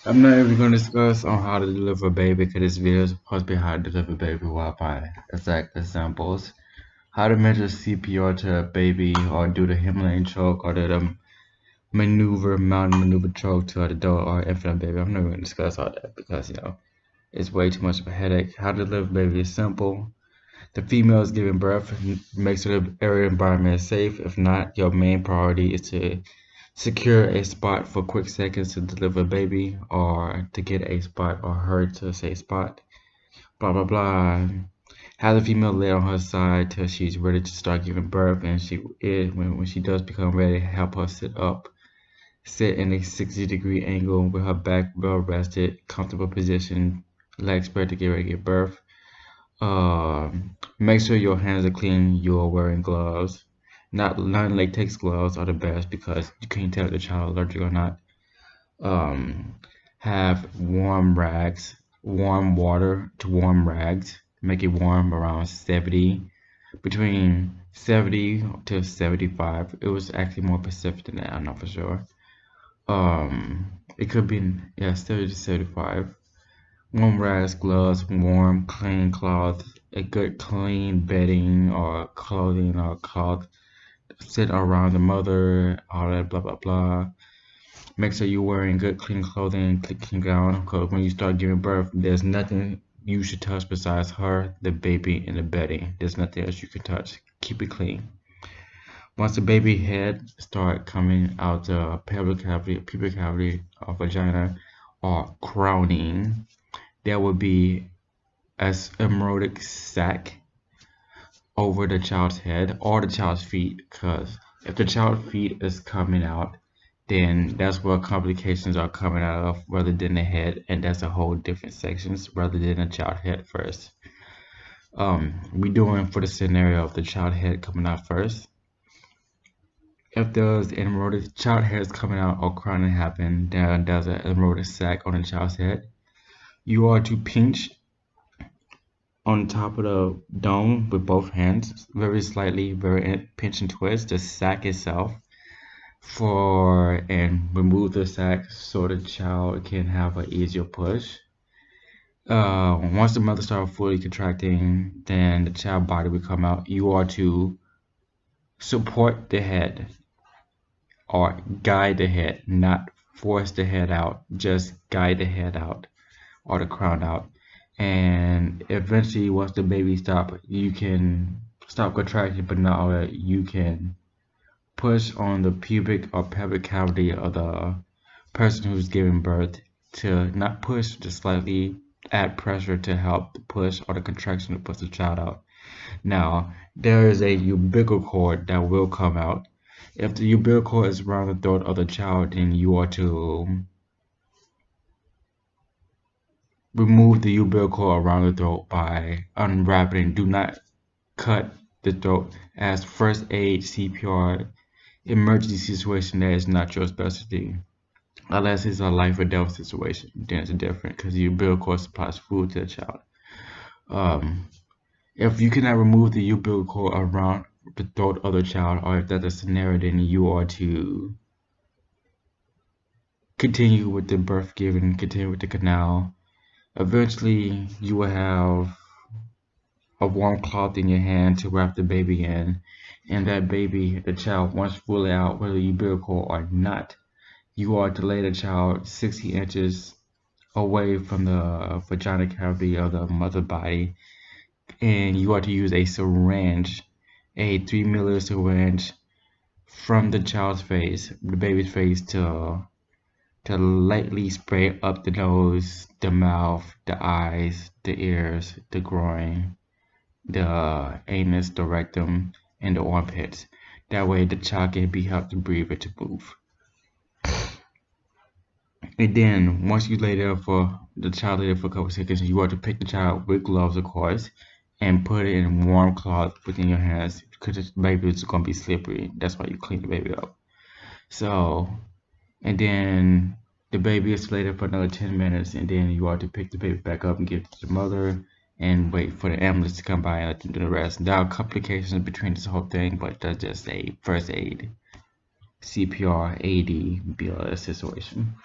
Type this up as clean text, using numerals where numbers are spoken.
I'm not even going to discuss on how to deliver a baby because this video is supposed to be how to deliver a baby while by exact examples. How to measure CPR to a baby or do the Himalayan choke or the mountain maneuver choke to an adult or infant baby. I'm not even going to discuss all that because, it's way too much of a headache. How to deliver a baby is simple. The female is giving birth, make sure the area environment is safe. If not, your main priority is to secure a spot for quick seconds to deliver a baby or to get a spot or her to say spot. Blah blah blah. Have the female lay on her side till she's ready to start giving birth, and when she does become ready, help her sit up. Sit in a 60-degree angle with her back well rested, comfortable position, legs spread to get ready to give birth. Make sure your hands are clean. You are wearing gloves. Not non-latex gloves are the best because you can't tell if the child is allergic or not. Um, have warm rags, warm water to warm rags. Make it warm around 70, between 70 to 75. It was actually more Pacific than that. I'm not for sure. It could be, yeah, 70 to 75. Warm rags, gloves, warm, clean cloth, a good clean bedding or clothing or cloth sit around the mother, all that blah blah blah. Make sure you're wearing good clean clothing, clean gown, because when you start giving birth, there's nothing you should touch besides her, the baby, and the bedding. There's nothing else you can touch. Keep it clean. Once the baby head start coming out the pubic cavity, or vagina, or crowning, there will be as embryonic sac over the child's head or the child's feet, because if the child's feet is coming out, then that's where complications are coming out of rather than the head, and that's a whole different sections rather than the child head first. We doing for the scenario of the child head coming out first. If there's an embryonic child head is coming out or crowning happen, then there's an embryonic sac on the child's head. You are to pinch on top of the dome with both hands, very slightly, very pinch and twist the sac itself and remove the sac so the child can have an easier push. Once the mother starts fully contracting, then the child body will come out. You are to support the head or guide the head, not force the head out, just guide the head out or the crown out. And eventually once the baby stop, you can stop contracting, but now you can push on the pubic or pelvic cavity of the person who's giving birth to not push, just slightly add pressure to help the push or the contraction to push the child out. Now, there is a umbilical cord that will come out. If the umbilical cord is around the throat of the child, then you are to remove the umbilical around the throat by unwrapping. Do not cut the throat, as first aid, CPR, emergency situation that is not your specialty. Unless it's a life or death situation, then it's different because the umbilical cord supplies food to the child. Um, if you cannot remove the umbilical cord around the throat of the child, or if that's a scenario, then you are to continue with the birth giving, continue with the canal. Eventually, you will have a warm cloth in your hand to wrap the baby in, and that baby, the child, once fully out, whether umbilical or not, you are to lay the child 60 inches away from the vagina cavity of the mother body, and you are to use a syringe, a 3 milliliter syringe, from the child's face, the baby's face, to lightly spray up the nose, the mouth, the eyes, the ears, the groin, the anus, the rectum, and the armpits. That way the child can be helped to breathe and to move. And then once you lay there for the child lay there for a couple seconds, you are to pick the child with gloves, of course, and put it in warm cloth within your hands because the baby is gonna be slippery. That's why you clean the baby up. So, and then the baby is laid there for another 10 minutes, and then you are to pick the baby back up and give it to the mother and wait for the ambulance to come by and let them do the rest. There are complications between this whole thing, but that's just a first aid, CPR, AD, BLS situation.